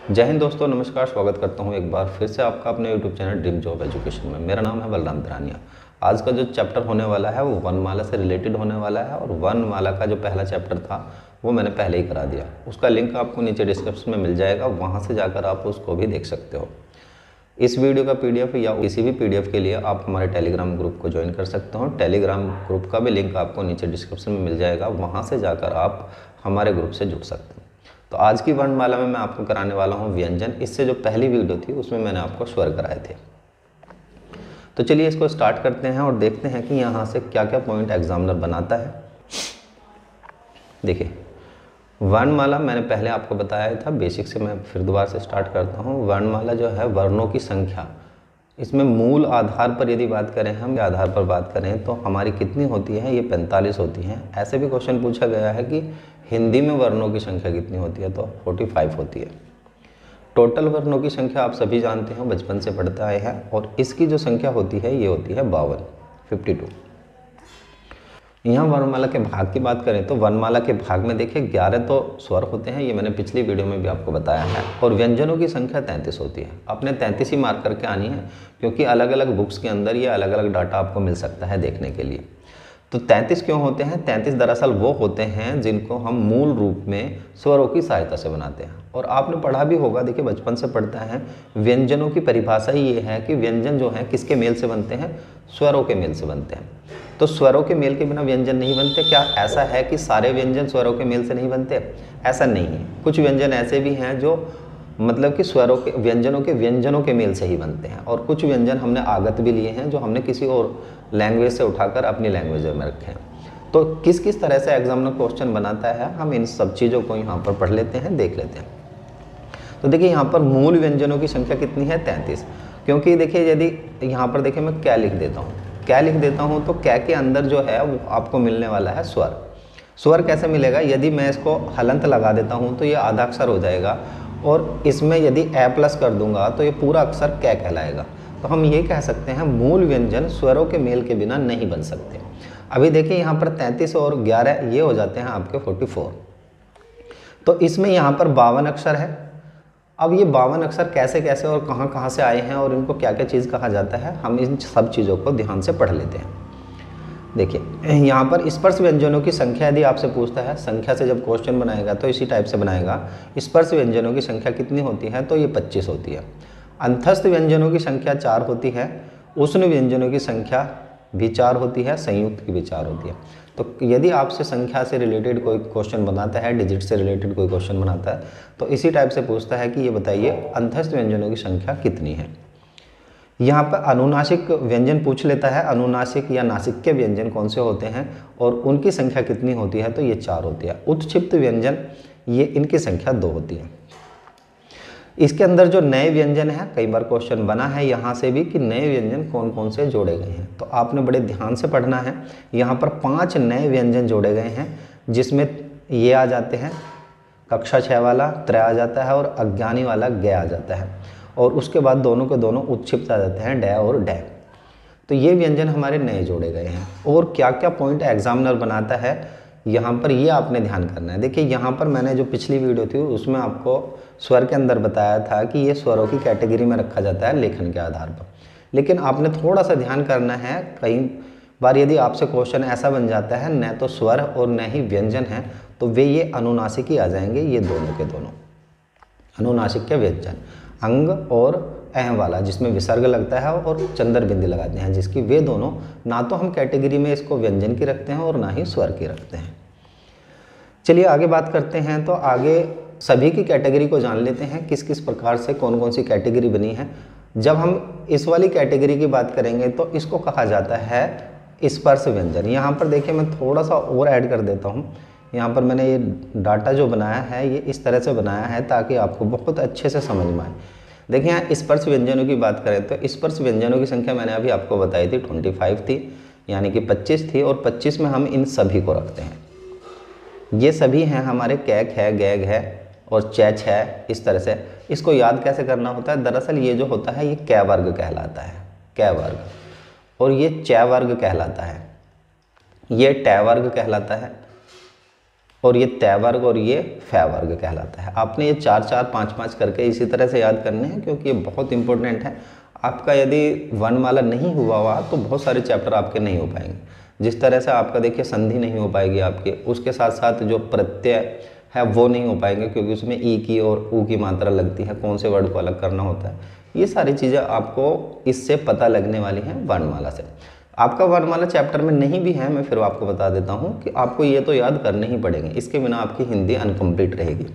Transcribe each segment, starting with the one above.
जय हिंद दोस्तों, नमस्कार। स्वागत करता हूं एक बार फिर से आपका अपने YouTube channel dream job education में। मेरा नाम है बलराम धरानिया। आज का जो चैप्टर होने वाला है वो वर्णमाला से रिलेटेड होने वाला है और वर्णमाला का जो पहला चैप्टर था वो मैंने पहले ही करा दिया। उसका लिंक आपको नीचे डिस्क्रिप्शन में मिल जाएगा, वहाँ से जाकर आप उसको भी देख सकते हो। इस वीडियो का PDF या किसी भी PDF के लिए आप हमारे टेलीग्राम ग्रुप को ज्वाइन कर सकते हो। टेलीग्राम ग्रुप का भी लिंक आपको नीचे डिस्क्रिप्शन में मिल जाएगा, वहाँ से जाकर आप हमारे ग्रुप से जुड़ सकते हो। तो आज की वर्णमाला में मैं आपको कराने वाला हूँ व्यंजन। इससे जो पहली वीडियो थी उसमें मैंने आपको स्वर कराए थे। तो चलिए इसको स्टार्ट करते हैं और देखते हैं कि यहाँ से क्या क्या पॉइंट एग्जामिनर बनाता है। देखिए, वर्णमाला मैंने पहले आपको बताया था, बेसिक से मैं फिर दोबारा से स्टार्ट करता हूँ। वर्णमाला जो है वर्णों की संख्या, इसमें मूल आधार पर यदि बात करें, हम आधार पर बात करें तो हमारी कितनी होती है, ये 45 होती हैं। ऐसे भी क्वेश्चन पूछा गया है कि हिंदी में वर्णों की संख्या कितनी होती है, तो 45 होती है। टोटल वर्णों की संख्या आप सभी जानते हैं, बचपन से पढ़ते आए हैं, और इसकी जो संख्या होती है ये होती है 52। यहाँ वर्णमाला के भाग की बात करें तो वर्णमाला के भाग में देखिए 11 तो स्वर होते हैं, ये मैंने पिछली वीडियो में भी आपको बताया है, और व्यंजनों की संख्या 33 होती है। आपने 33 ही मार्क करके आनी है, क्योंकि अलग अलग बुक्स के अंदर ये अलग अलग डाटा आपको मिल सकता है देखने के लिए। तो 33 क्यों होते हैं? 33 दरअसल वो होते हैं जिनको हम मूल रूप में स्वरों की सहायता से बनाते हैं। और आपने पढ़ा भी होगा, देखिए बचपन से पढ़ता है, व्यंजनों की परिभाषा ही ये है कि व्यंजन जो है किसके मेल से बनते हैं? स्वरों के मेल से बनते हैं। तो स्वरों के मेल के बिना व्यंजन नहीं बनते। क्या ऐसा है कि सारे व्यंजन स्वरों के मेल से नहीं बनते? ऐसा नहीं है। कुछ व्यंजन ऐसे भी हैं जो मतलब कि स्वरों के व्यंजनों के मेल से ही बनते हैं, और कुछ व्यंजन हमने आगत भी लिए हैं जो हमने किसी और लैंग्वेज से उठाकर अपनी लैंग्वेज में रखे हैं। तो किस किस तरह से एग्जामिनर क्वेश्चन बनाता है, हम इन सब चीज़ों को यहाँ पर पढ़ लेते हैं, देख लेते हैं। तो देखिए यहाँ पर मूल व्यंजनों की संख्या कितनी है? 33। क्योंकि देखिए यदि यहाँ पर देखिए मैं क्या लिख देता हूँ, तो क्या के अंदर जो है वो आपको मिलने वाला है स्वर। स्वर कैसे मिलेगा? यदि मैं इसको हलंत लगा देता हूँ तो ये आधा अक्षर हो जाएगा, और इसमें यदि ए प्लस कर दूंगा तो ये पूरा अक्षर कै कहलाएगा। तो हम ये कह सकते हैं मूल व्यंजन स्वरों के मेल के बिना नहीं बन सकते। अभी देखिए यहाँ पर 33 और 11 ये हो जाते हैं आपके 44। तो इसमें यहाँ पर 52 अक्षर है। अब ये 52 अक्षर कैसे कैसे और कहाँ कहाँ से आए हैं और इनको क्या क्या चीज़ कहा जाता है, हम इन सब चीज़ों को ध्यान से पढ़ लेते हैं। देखिए यहाँ पर स्पर्श व्यंजनों की संख्या यदि आपसे पूछता है, संख्या से जब क्वेश्चन बनाएगा तो इसी टाइप से बनाएगा। स्पर्श व्यंजनों की संख्या कितनी होती है? तो ये 25 होती है। अंतस्थ व्यंजनों की संख्या 4 होती है। उष्ण व्यंजनों की संख्या भी 4 होती है, संयुक्त की भी 4 होती है। तो यदि आपसे संख्या से रिलेटेड कोई क्वेश्चन बनाता है, डिजिट से रिलेटेड कोई क्वेश्चन बनाता है, तो इसी टाइप से पूछता है कि ये बताइए अंतस्थ व्यंजनों की संख्या कितनी है। यहाँ पर अनुनासिक व्यंजन पूछ लेता है, अनुनासिक या नासिक के व्यंजन कौन से होते हैं और उनकी संख्या कितनी होती है? तो ये 4 होती है। उत्क्षिप्त व्यंजन, ये इनकी संख्या 2 होती है। इसके अंदर जो नए व्यंजन है, कई बार क्वेश्चन बना है यहाँ से भी कि नए व्यंजन कौन कौन से जोड़े गए हैं, तो आपने बड़े ध्यान से पढ़ना है। यहाँ पर 5 नए व्यंजन जोड़े गए हैं, जिसमें ये आ जाते हैं, कक्षा 6 वाला त्रय आ जाता है और अज्ञानी वाला ग आ जाता है, और उसके बाद दोनों के दोनों उत्क्षिप्त आ जाते हैं, डै और डै। तो ये व्यंजन हमारे नए जोड़े गए हैं। और क्या क्या पॉइंट एग्जामिनर बनाता है यहाँ पर, ये आपने ध्यान करना है। देखिए यहाँ पर मैंने जो पिछली वीडियो थी उसमें आपको स्वर के अंदर बताया था कि ये स्वरों की कैटेगरी में रखा जाता है लेखन के आधार पर, लेकिन आपने थोड़ा सा ध्यान करना है। कई बार यदि आपसे क्वेश्चन ऐसा बन जाता है, न तो स्वर और न ही व्यंजन है, तो वे ये अनुनासिक ही आ जाएंगे, ये दोनों के दोनों अनुनासिक के व्यंजन, अंग और अह वाला जिसमें विसर्ग लगता है और चंद्र बिंदी लगाते हैं, जिसकी वे दोनों ना तो हम कैटेगरी में इसको व्यंजन की रखते हैं और ना ही स्वर की रखते हैं। चलिए आगे बात करते हैं। तो आगे सभी की कैटेगरी को जान लेते हैं, किस किस प्रकार से कौन कौन सी कैटेगरी बनी है। जब हम इस वाली कैटेगरी की बात करेंगे तो इसको कहा जाता है स्पर्श व्यंजन। यहाँ पर देखिए मैं थोड़ा सा और ऐड कर देता हूँ। यहाँ पर मैंने ये डाटा जो बनाया है ये इस तरह से बनाया है ताकि आपको बहुत अच्छे से समझ में आए। देखिए यहाँ स्पर्श व्यंजनों की बात करें तो स्पर्श व्यंजनों की संख्या मैंने अभी आपको बताई थी 25 थी, यानी कि 25 थी, और 25 में हम इन सभी को रखते हैं। ये सभी हैं हमारे कैक है, गैग है और चैच है। इस तरह से इसको याद कैसे करना होता है? दरअसल ये जो होता है ये कै वर्ग कहलाता है, कै वर्ग, और ये चै वर्ग कहलाता है, ये टै वर्ग कहलाता है, और ये तय वर्ग और ये फै वर्ग कहलाता है। आपने ये 4 4 5 5 करके इसी तरह से याद करने हैं, क्योंकि ये बहुत इंपॉर्टेंट है। आपका यदि वर्णमाला नहीं हुआ हुआ तो बहुत सारे चैप्टर आपके नहीं हो पाएंगे। जिस तरह से आपका देखिए संधि नहीं हो पाएगी आपके, उसके साथ साथ जो प्रत्यय है वो नहीं हो पाएंगे, क्योंकि उसमें ई की और ऊ की मात्रा लगती है, कौन से वर्ड को अलग करना होता है। ये सारी चीज़ें आपको इससे पता लगने वाली हैं वर्णमाला से। आपका वर्णमाला चैप्टर में नहीं भी है, मैं फिर आपको बता देता हूँ कि आपको ये तो याद करने ही पड़ेंगे, इसके बिना आपकी हिंदी अनकम्प्लीट रहेगी।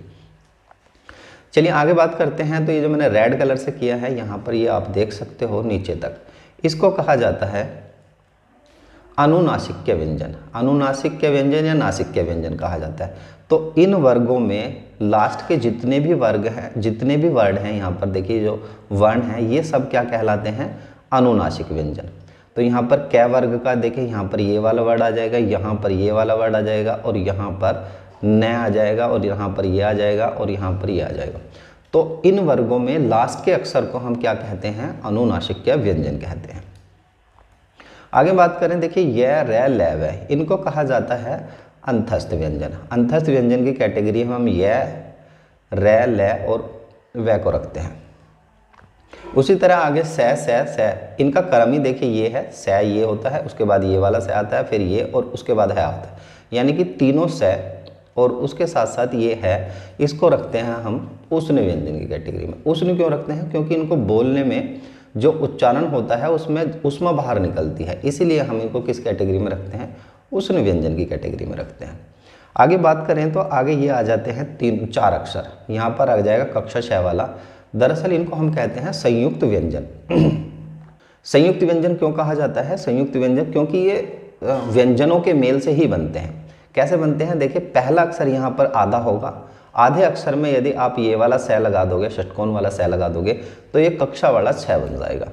चलिए आगे बात करते हैं। तो ये जो मैंने रेड कलर से किया है यहाँ पर, ये आप देख सकते हो नीचे तक, इसको कहा जाता है अनुनासिक्य व्यंजन। अनुनासिक्य व्यंजन या नासिक्य व्यंजन कहा जाता है। तो इन वर्गों में लास्ट के जितने भी वर्ग हैं, जितने भी वर्ड हैं, यहाँ पर देखिए जो वर्ण हैं, ये सब क्या कहलाते हैं? अनुनासिक व्यंजन। तो यहाँ पर कै वर्ग का देखिए, यहाँ पर ये वाला वर्ड आ जाएगा, यहाँ पर ये वाला वर्ड आ जाएगा, और यहाँ पर न आ जाएगा, और यहाँ पर ये आ जाएगा, और यहाँ पर ये आ जाएगा। तो इन वर्गों में लास्ट के अक्षर को हम क्या कहते हैं? अनुनासिक्य व्यंजन कहते हैं। आगे बात करें, देखिए य, रै, लै, वै, इनको कहा जाता है अंतस्थ व्यंजन। अंतस्थ व्यंजन की कैटेगरी में हम य, रै, लै और वै को रखते हैं। उसी तरह आगे सै, सै, सै, इनका क्रम ही देखिए ये है, सै ये होता है, उसके बाद ये वाला सै आता है, फिर ये, और उसके बाद है आता है, यानी कि तीनों सै और उसके साथ साथ ये है, इसको रखते हैं हम उष्ण व्यंजन की कैटेगरी में। उष्ण क्यों रखते हैं? क्योंकि इनको बोलने में जो उच्चारण होता है उसमें ऊष्मा बाहर निकलती है, इसीलिए हम इनको किस कैटेगरी में रखते हैं? उष्ण व्यंजन की कैटेगरी में रखते हैं। आगे बात करें तो आगे ये आ जाते हैं 3 4 अक्षर, यहाँ पर आ जाएगा कक्षा श वाला। दरअसल इनको हम कहते हैं संयुक्त व्यंजन। संयुक्त व्यंजन क्यों कहा जाता है संयुक्त व्यंजन? क्योंकि ये व्यंजनों के मेल से ही बनते हैं। कैसे बनते हैं? देखिए पहला अक्षर यहाँ पर आधा होगा, आधे अक्षर में यदि आप ये वाला सै लगा दोगे, षटकोण वाला सै लगा दोगे, तो ये कक्षा वाला छ बन जाएगा।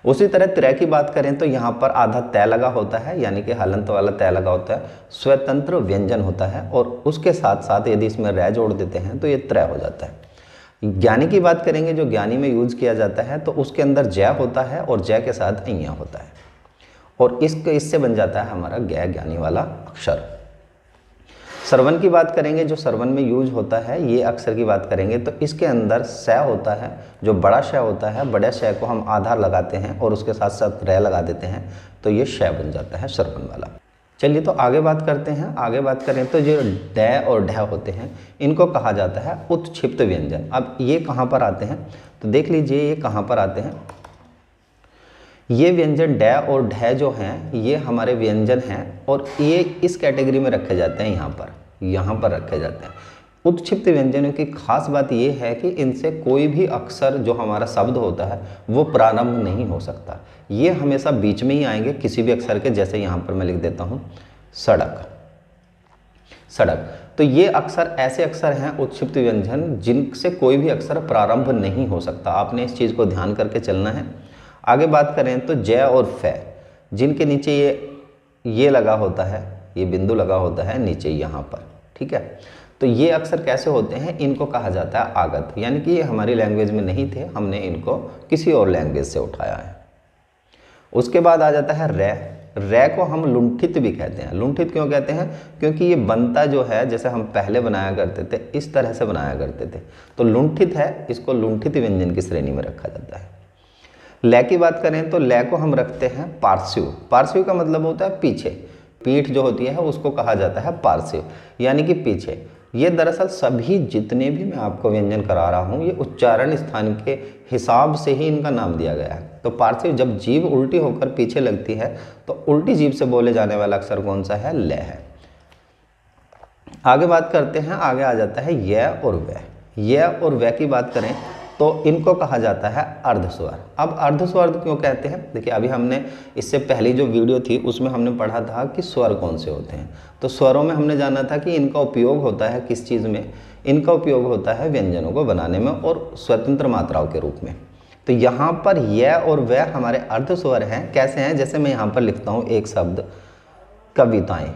उसी तरह त्रय की बात करें तो यहाँ पर आधा तय लगा होता है, यानी कि हलंत वाला तय लगा होता है, स्वतंत्र व्यंजन होता है, और उसके साथ साथ यदि इसमें रै जोड़ देते हैं तो ये त्रय हो जाता है। ज्ञानी की बात करेंगे, जो ज्ञानी में यूज किया जाता है, तो उसके अंदर जय होता है और जय के साथ अइया होता है, और इससे बन जाता है हमारा गै ज्ञानी वाला अक्षर। श्रवण की बात करेंगे, जो श्रवण में यूज होता है, ये अक्षर की बात करेंगे तो इसके अंदर स होता है, जो बड़ा श होता है, बड़े श को हम आधा लगाते हैं और उसके साथ साथ रै लगा देते हैं, तो ये श बन जाता है श्रवण वाला। चलिए तो आगे बात करते हैं। आगे बात करें तो जो ड और ढ होते हैं, इनको कहा जाता है उत्क्षिप्त व्यंजन। अब ये कहाँ पर आते हैं? तो देख लीजिए ये कहाँ पर आते हैं। ये व्यंजन ड और ढ जो हैं, ये हमारे व्यंजन हैं, और ये इस कैटेगरी में रखे जाते हैं, यहाँ पर रखे जाते हैं। उत्क्षिप्त व्यंजनों की खास बात ये है कि इनसे कोई भी अक्षर जो हमारा शब्द होता है वो प्रारंभ नहीं हो सकता, ये हमेशा बीच में ही आएंगे किसी भी अक्षर के। जैसे यहाँ पर मैं लिख देता हूँ सड़क, सड़क, तो ये अक्षर ऐसे अक्षर हैं उत्क्षिप्त व्यंजन जिनसे कोई भी अक्षर प्रारंभ नहीं हो सकता। आपने इस चीज़ को ध्यान करके चलना है। आगे बात करें तो जय और फै, जिनके नीचे ये लगा होता है, ये बिंदु लगा होता है नीचे यहाँ पर, ठीक है। तो ये अक्षर कैसे होते हैं? इनको कहा जाता है आगत, यानी कि ये हमारी लैंग्वेज में नहीं थे, हमने इनको किसी और लैंग्वेज से उठाया है। उसके बाद आ जाता है रै। रै को हम लुंठित भी कहते हैं। लुंठित क्यों कहते हैं? क्योंकि ये बनता जो है, जैसे हम पहले बनाया करते थे, इस तरह से बनाया करते थे, तो लुंठित है, इसको लुंठित व्यंजन की श्रेणी में रखा जाता है। लै की बात करें तो लै को हम रखते हैं पार्श्व। पार्श्व का मतलब होता है पीछे, पीठ जो होती है उसको कहा जाता है पार्श्व, यानी कि पीछे। ये दरअसल सभी जितने भी मैं आपको व्यंजन करा रहा हूँ, ये उच्चारण स्थान के हिसाब से ही इनका नाम दिया गया है। तो पार्श्व, जब जीभ उल्टी होकर पीछे लगती है तो उल्टी जीभ से बोले जाने वाला अक्षर कौन सा है? लै है। आगे बात करते हैं, आगे आ जाता है य और वै। य और वै की बात करें तो इनको कहा जाता है अर्धस्वर। अब अर्धस्वर क्यों कहते हैं? देखिए अभी हमने इससे पहली जो वीडियो थी उसमें हमने पढ़ा था कि स्वर कौन से होते हैं। तो स्वरों में हमने जाना था कि इनका उपयोग होता है किस चीज़ में? इनका उपयोग होता है व्यंजनों को बनाने में और स्वतंत्र मात्राओं के रूप में। तो यहाँ पर य और वै हमारे अर्धस्वर हैं। कैसे हैं? जैसे मैं यहाँ पर लिखता हूँ एक शब्द कविताएं,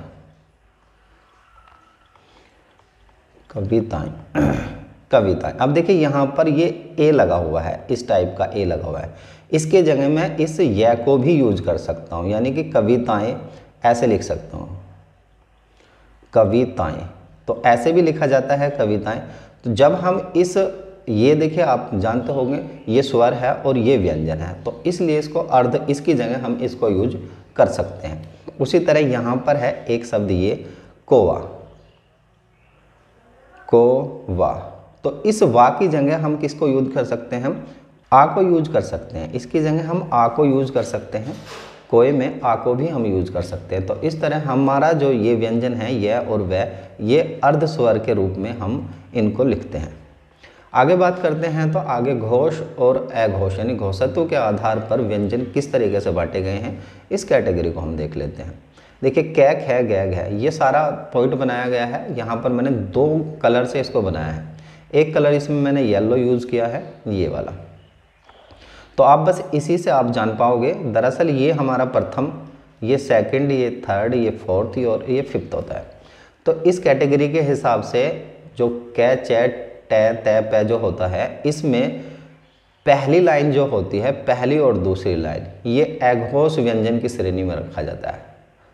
कविताएं, कविताएं। अब देखिए यहाँ पर ये ए लगा हुआ है, इस टाइप का ए लगा हुआ है, इसके जगह मैं इस य को भी यूज कर सकता हूँ, यानी कि कविताएं ऐसे लिख सकता हूँ, कविताएं, तो ऐसे भी लिखा जाता है कविताएं। तो जब हम इस, ये देखिए आप जानते होंगे ये स्वर है और ये व्यंजन है, तो इसलिए इसको अर्ध, इसकी जगह हम इसको यूज कर सकते हैं। उसी तरह यहाँ पर है एक शब्द ये कोवा, कोवा, तो इस वा की जगह हम किसको यूज कर सकते हैं, हम आ को यूज कर सकते हैं। इसकी जगह हम आ को यूज कर सकते हैं, कोए में आ को भी हम यूज कर सकते हैं। तो इस तरह हमारा जो ये व्यंजन है यह और वह, ये अर्ध स्वर के रूप में हम इनको लिखते हैं। आगे बात करते हैं, तो आगे घोष और अघोष यानी घोषत्व के आधार पर व्यंजन किस तरीके से बांटे गए हैं, इस कैटेगरी को हम देख लेते हैं। देखिए कैक है, गैग है, ये सारा पॉइंट बनाया गया है। यहाँ पर मैंने 2 कलर से इसको बनाया है। एक कलर इसमें मैंने येलो यूज़ किया है, ये वाला, तो आप बस इसी से आप जान पाओगे। दरअसल ये हमारा प्रथम, ये सेकंड, ये थर्ड, ये फोर्थ और ये फिफ्थ होता है। तो इस कैटेगरी के हिसाब से जो कै, चे, टे, ते, पे जो होता है, इसमें पहली लाइन जो होती है, पहली और दूसरी लाइन, ये अघोष व्यंजन की श्रेणी में रखा जाता है।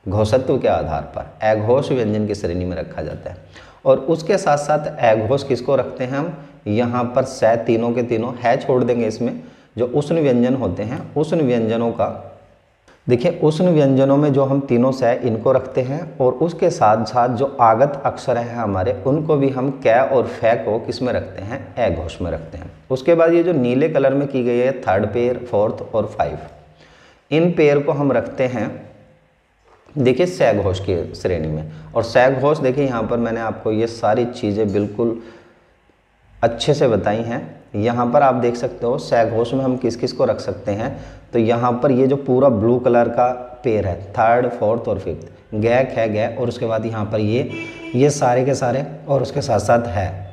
घोषत्व के आधार पर अघोष व्यंजन की श्रेणी में रखा जाता है। और उसके साथ साथ अघोष किसको रखते हैं हम, यहाँ पर स तीनों के तीनों है छोड़ देंगे इसमें, जो उष्ण व्यंजन होते हैं, उष्ण व्यंजनों का, देखिए उष्ण व्यंजनों में जो हम तीनों स इनको रखते हैं, और उसके साथ साथ जो आगत अक्षर हैं हमारे, उनको भी हम कै और फै को किस में रखते हैं, अघोष में रखते हैं। उसके बाद ये जो नीले कलर में की गई है थर्ड पेयर, फोर्थ और 5, इन पेयर को हम रखते हैं देखिए सघोष की श्रेणी में। और सघोष देखिए यहाँ पर मैंने आपको ये सारी चीज़ें बिल्कुल अच्छे से बताई हैं। यहाँ पर आप देख सकते हो सघोष में हम किस किस को रख सकते हैं। तो यहाँ पर ये जो पूरा ब्लू कलर का पेयर है, थर्ड, फोर्थ और फिफ्थ, गैक है, गै, और उसके बाद यहाँ पर ये सारे के सारे, और उसके साथ साथ है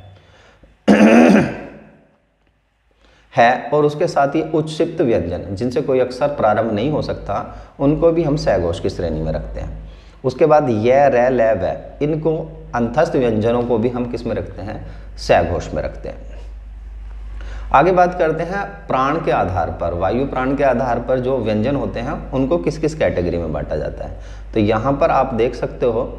और उसके साथ ही उच्छिप्त व्यंजन जिनसे कोई अक्षर प्रारंभ नहीं हो सकता, उनको भी हम सघोष की श्रेणी में रखते हैं। उसके बाद य, रै, लै, वै, इनको अंतस्थ व्यंजनों को भी हम किस में रखते हैं, सघोष में रखते हैं। आगे बात करते हैं प्राण के आधार पर, वायु प्राण के आधार पर जो व्यंजन होते हैं उनको किस किस कैटेगरी में बांटा जाता है। तो यहाँ पर आप देख सकते हो,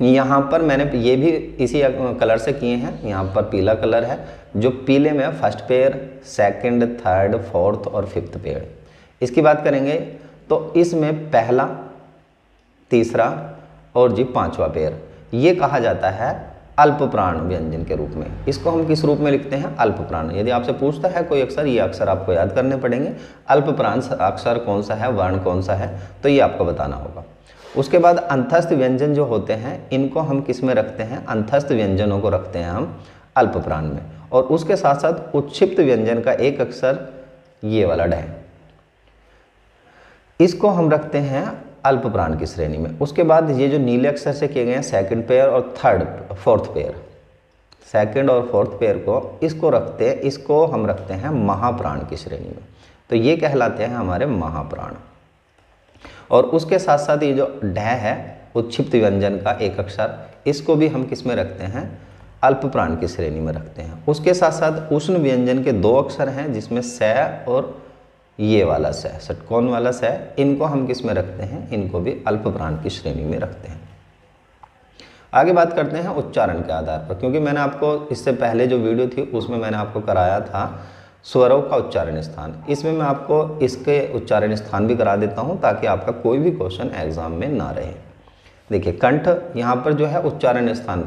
यहाँ पर मैंने ये भी इसी कलर से किए हैं। यहाँ पर पीला कलर है, जो पीले में first pair, second, third, fourth और फिफ्थ पेयर। इसकी बात करेंगे तो इसमें पहला, तीसरा और जी 5वां पेयर, ये कहा जाता है अल्प प्राण व्यंजन के रूप में। इसको हम किस रूप में लिखते हैं, अल्प प्राण। यदि आपसे पूछता है कोई अक्षर, ये अक्षर आपको याद करने पड़ेंगे। अल्प प्राण अक्षर कौन सा है, वर्ण कौन सा है, तो ये आपको बताना होगा। उसके बाद अंतस्थ व्यंजन जो होते हैं, इनको हम किस में रखते हैं, अंतस्थ व्यंजनों को रखते हैं हम अल्प प्राण में। और उसके साथ साथ उच्छिप्त व्यंजन का एक अक्षर, ये वाला ढ, इसको हम रखते हैं अल्प प्राण की श्रेणी में। उसके बाद ये जो नीले अक्षर से किए गए हैं सेकंड पेयर और फोर्थ पेयर, सेकंड और फोर्थ पेयर को इसको रखते हैं, इसको हम रखते हैं महाप्राण की श्रेणी में। तो ये कहलाते हैं हमारे महाप्राण। और उसके साथ साथ ये जो ढ है, उच्छिप्त व्यंजन का एक अक्षर, इसको भी हम किस में रखते हैं, अल्प प्राण की श्रेणी में रखते हैं। उसके साथ साथ उष्ण व्यंजन के 2 अक्षर हैं, जिसमें स और ये वाला स, षटकोण वाला स, इनको हम किस में रखते हैं, इनको भी अल्प प्राण की श्रेणी में रखते हैं। आगे बात करते हैं उच्चारण के आधार पर, क्योंकि मैंने आपको इससे पहले जो वीडियो थी उसमें मैंने आपको कराया था स्वरों का उच्चारण स्थान। इसमें मैं आपको इसके उच्चारण स्थान भी करा देता हूं, ताकि आपका कोई भी क्वेश्चन एग्जाम में ना रहे। देखिए कंठ, यहाँ पर जो है उच्चारण स्थान,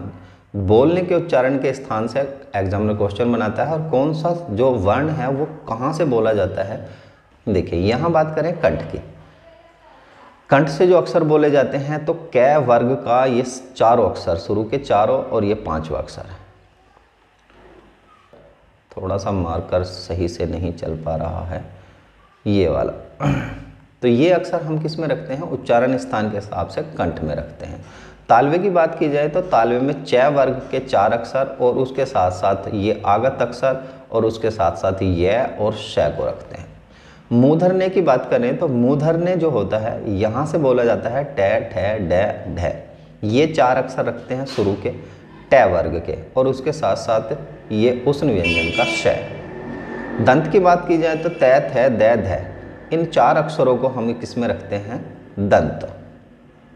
बोलने के उच्चारण के स्थान से एग्जामिनर क्वेश्चन बनाता है, और कौन सा जो वर्ण है वो कहाँ से बोला जाता है। देखिए यहाँ बात करें कंठ की, कंठ से जो अक्षर बोले जाते हैं, तो कै वर्ग का ये 4 अक्षर, शुरू के 4 और ये 5वां अक्षर है। थोड़ा सा मार्कर सही से नहीं चल पा रहा है, ये वाला। तो ये अक्षर हम किस में रखते हैं, उच्चारण स्थान के हिसाब से कंठ में रखते हैं। तालवे की बात की जाए तो तालवे में च वर्ग के 4 अक्षर और उसके साथ साथ ये आगत अक्षर और उसके साथ साथ य और श को रखते हैं। मूर्धन्य की बात करें तो मूर्धन्य जो होता है, यहाँ से बोला जाता है ट, ठ, ड, ढ। ये 4 अक्षर रखते हैं शुरू के ट वर्ग के, और उसके साथ साथ ये उष्ण व्यंजन का श। दंत की बात की जाए तो त, थ, द, ध, इन 4 अक्षरों को हम किस में रखते हैं, दंत।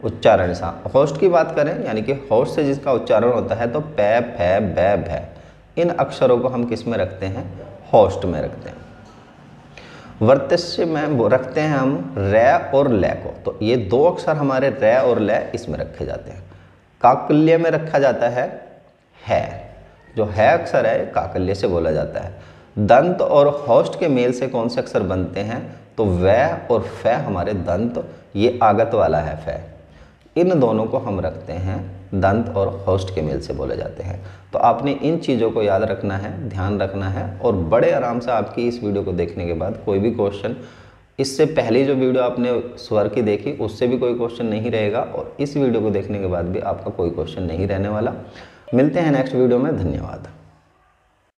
उच्चारण सा। होस्ट की बात करें यानी कि होस्ट से जिसका उच्चारण होता है तो पै फै बै भै, इन अक्षरों को हम किस में रखते हैं? होस्ट में रखते हैं। वर्तस्य में रखते हैं हम रै और लै को, तो ये दो अक्षर हमारे रै और लै इसमें रखे जाते हैं। काकल्य में रखा जाता है, जो है अक्षर है काकल्य से बोला जाता है। दंत और होस्ट के मेल से कौन से अक्षर बनते हैं? तो वै और फै हमारे दंत, ये आगत वाला है फै, इन दोनों को हम रखते हैं दंत और होस्ट के मेल से बोले जाते हैं। तो आपने इन चीज़ों को याद रखना है, ध्यान रखना है, और बड़े आराम से आपकी इस वीडियो को देखने के बाद कोई भी क्वेश्चन, इससे पहले जो वीडियो आपने स्वर की देखी उससे भी कोई क्वेश्चन नहीं रहेगा, और इस वीडियो को देखने के बाद भी आपका कोई क्वेश्चन नहीं रहने वाला। मिलते हैं नेक्स्ट वीडियो में। धन्यवाद।